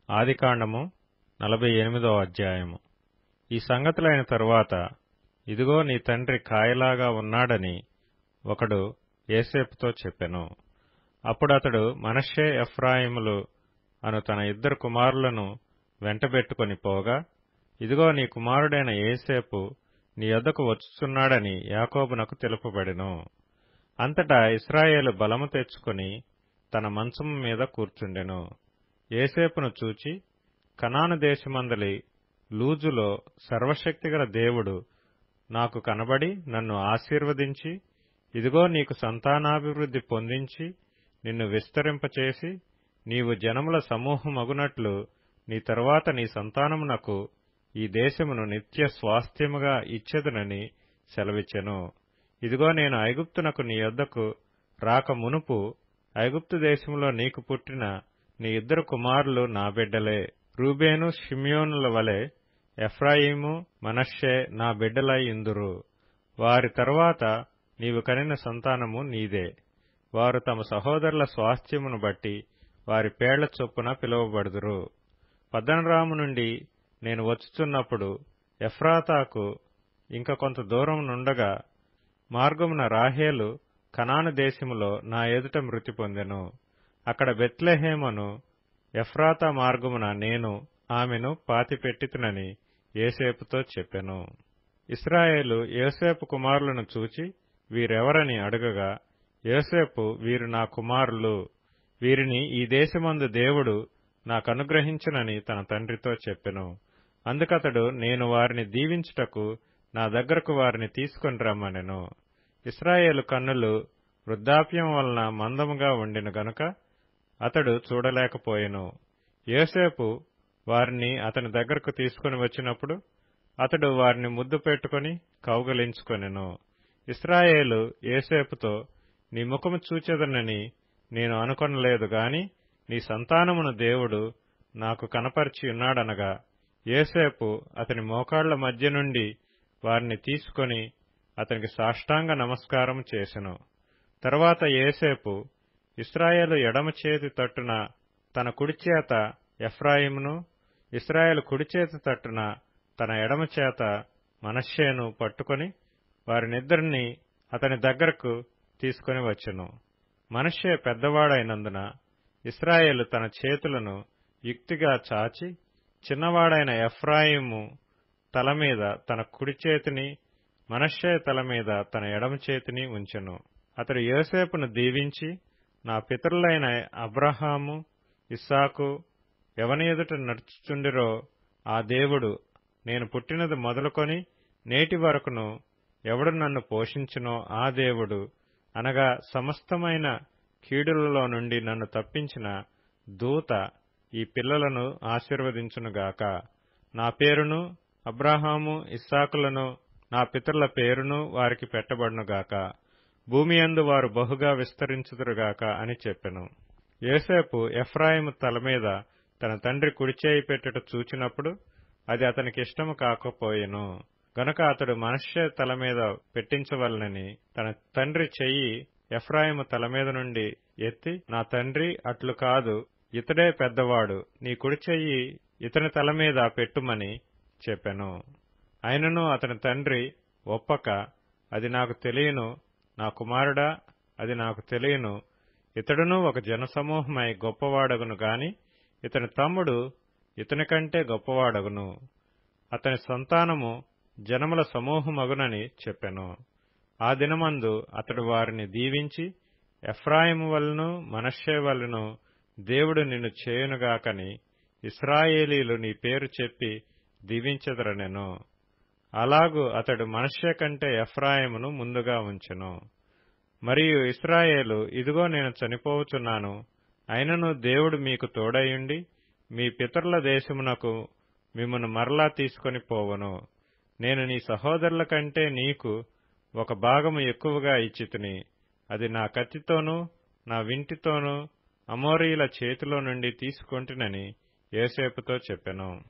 ఆదికాండము 48వ అధ్యాయము. ఈ సంగతులైన తరువాత, ఇదిగో నీ తండ్రి కాయలాగా ఉన్నాడని ఒకడు యోసేపుతో చెప్పెను. అప్పుడతడు మనష్షే ఎఫ్రాయిములు అను తన ఇద్దరు కుమారులను వెంటబెట్టుకొని పోగా, ఇదిగో నీ కుమారుడైన యోసేపు నీ యొద్దకు వచ్చుచున్నాడని యాకోబునకు తెలుపబడెను. అంతటా ఇశ్రాయేలు బలము తెచ్చుకొని తన మంచము మీద కూర్చుండెను. యోసేపును చూచి, కనాను దేశమందలి లూజులో సర్వశక్తిగల దేవుడు నాకు కనబడి నన్ను ఆశీర్వదించి, ఇదిగో నీకు సంతానాభివృద్ధి పొందించి నిన్ను విస్తరింపచేసి, నీవు జనముల సమూహమగునట్లు నీ తరువాత నీ సంతానమునకు ఈ దేశమును నిత్య స్వాస్థ్యముగా ఇచ్చెదనని సెలవిచ్చెను. ఇదిగో నేను ఐగుప్తునకు నీ యొద్దకు రాక మునుపు ఐగుప్తు దేశములో నీకు పుట్టిన నీ ఇద్దరు కుమారులు నా బిడ్డలే. రూబేను షిమ్యోనుల వలె ఎఫ్రాయిము మనష్షే నా బిడ్డలై ఇందురు. వారి తరువాత నీవు కనిన సంతానము నీదే. వారు తమ సహోదరుల స్వాస్థ్యమును బట్టి వారి పేళ్ల చొప్పున పిలువబడుదురు. పద్దనరాము నుండి నేను వచ్చుచున్నప్పుడు ఎఫ్రాతాకు ఇంక కొంత దూరం నుండగా మార్గమున రాహేలు కనాను దేశములో నా ఎదుట మృతి పొందెను. అక్కడ బెత్లెహేమును ఎఫ్రాతా మార్గమున నేను ఆమెను పాతిపెట్టితునని యోసేపుతో చెప్పెను. ఇశ్రాయేలు యోసేపు కుమారులను చూచి వీరెవరని అడుగగా, యోసేపు, వీరు నా కుమారులు, వీరిని ఈ దేశమందు దేవుడు నాకనుగ్రహించునని తన తండ్రితో చెప్పెను. అందుకతడు, నేను వారిని దీవించుటకు నా దగ్గరకు వారిని తీసుకొని రమ్మనెను. ఇశ్రాయేలు కన్నులు వృద్ధాప్యం వలన మందముగా ఉండెను గనుక అతడు చూడలేకపోయెను. యోసేపు వారిని అతని దగ్గరకు తీసుకుని వచ్చినప్పుడు అతడు వారిని ముద్దు పెట్టుకుని కౌగలించుకొనెను. ఇశ్రాయేలు యోసేపుతో, నీ ముఖము చూచెదనని నేను అనుకొనలేదు గాని నీ సంతానమును దేవుడు నాకు కనపరిచి ఉన్నాడనగా, యోసేపు అతని మోకాళ్ల మధ్య నుండి వారిని తీసుకొని అతనికి సాష్టాంగ నమస్కారం చేసెను. తరువాత యోసేపు ఇశ్రాయేలు ఎడమ చేతి తట్టున తన కుడిచేత ఎఫ్రాయిమును, ఇశ్రాయేలు కుడిచేతి తట్టున తన ఎడమ చేత మనష్షేను పట్టుకొని వారినిద్దరినీ అతని దగ్గరకు తీసుకొని వచ్చెను. మనష్షే పెద్దవాడైనందున ఇశ్రాయేలు తన చేతులను యుక్తిగా చాచి చిన్నవాడైన ఎఫ్రాయిము తల మీద తన కుడి చేతిని, మనష్షే తల మీద తన ఎడమ చేతిని ఉంచెను. అతడు యోసేపును దీవించి, నా పితరులైన అబ్రహాము, ఇస్సాకు ఎవని ఎదుట నడుచుచుండిరో ఆ దేవుడు, నేను పుట్టినది మొదలుకొని నేటి వరకును ఎవడు నన్ను పోషించునో ఆ దేవుడు, అనగా సమస్తమైన కీడులలో నుండి నన్ను తప్పించిన దూత ఈ పిల్లలను ఆశీర్వదించునుగాక. నా పేరును, అబ్రహాము ఇస్సాకులను నా పితరుల పేరును వారికి పెట్టబడునుగాక. భూమియందు వారు బహుగా విస్తరించుదురుగాక అని చెప్పెను. యోసేపు ఎఫ్రాయిము తల మీద తన తండ్రి కుడిచేయి పెట్టుట చూచినప్పుడు అది అతనికి ఇష్టము కాకపోయెను గనుక అతడు మనష్షే తల మీద పెట్టించవలనని తన తండ్రి చెయ్యి ఎఫ్రాయిము తల మీద నుండి ఎత్తి, నా తండ్రి, అట్లు కాదు, ఇతడే పెద్దవాడు, నీ కుడి చెయ్యి ఇతని తల మీద పెట్టుమని చెప్పెను. అయినను అతని తండ్రి ఒప్పక, అది నాకు తెలియను, నా కుమారుడా, అది నాకు తెలియను, ఇతడును ఒక జనసమూహమై గొప్పవాడగును గాని ఇతని తమ్ముడు ఇతని కంటే గొప్పవాడగును, అతని సంతానము జనముల సమూహమగునని చెప్పెను. ఆ దినమందు అతడు వారిని దీవించి, ఎఫ్రాయిము వలెను మనష్షే వలెను దేవుడు నిన్ను చేయునుగాకని ఇశ్రాయేలీలు నీ పేరు చెప్పి దీవించెదరనెను. అలాగు అతడు మనష్షే కంటే ఎఫ్రాయిమును ముందుగా ఉంచెను. మరియు ఇశ్రాయేలు, ఇదిగో నేను చనిపోవుచున్నాను, అయినను దేవుడు మీకు తోడయుండి మీ పితరుల దేశమునకు మిమ్మును మరలా తీసుకొని పోవను. నేను నీ సహోదరుల కంటే నీకు ఒక భాగము ఎక్కువగా ఇచ్చితిని, అది నా కత్తితోనూ నా వింటితోనూ అమోరీయుల చేతిలో నుండి తీసుకొంటినని యోసేపుతో చెప్పెను.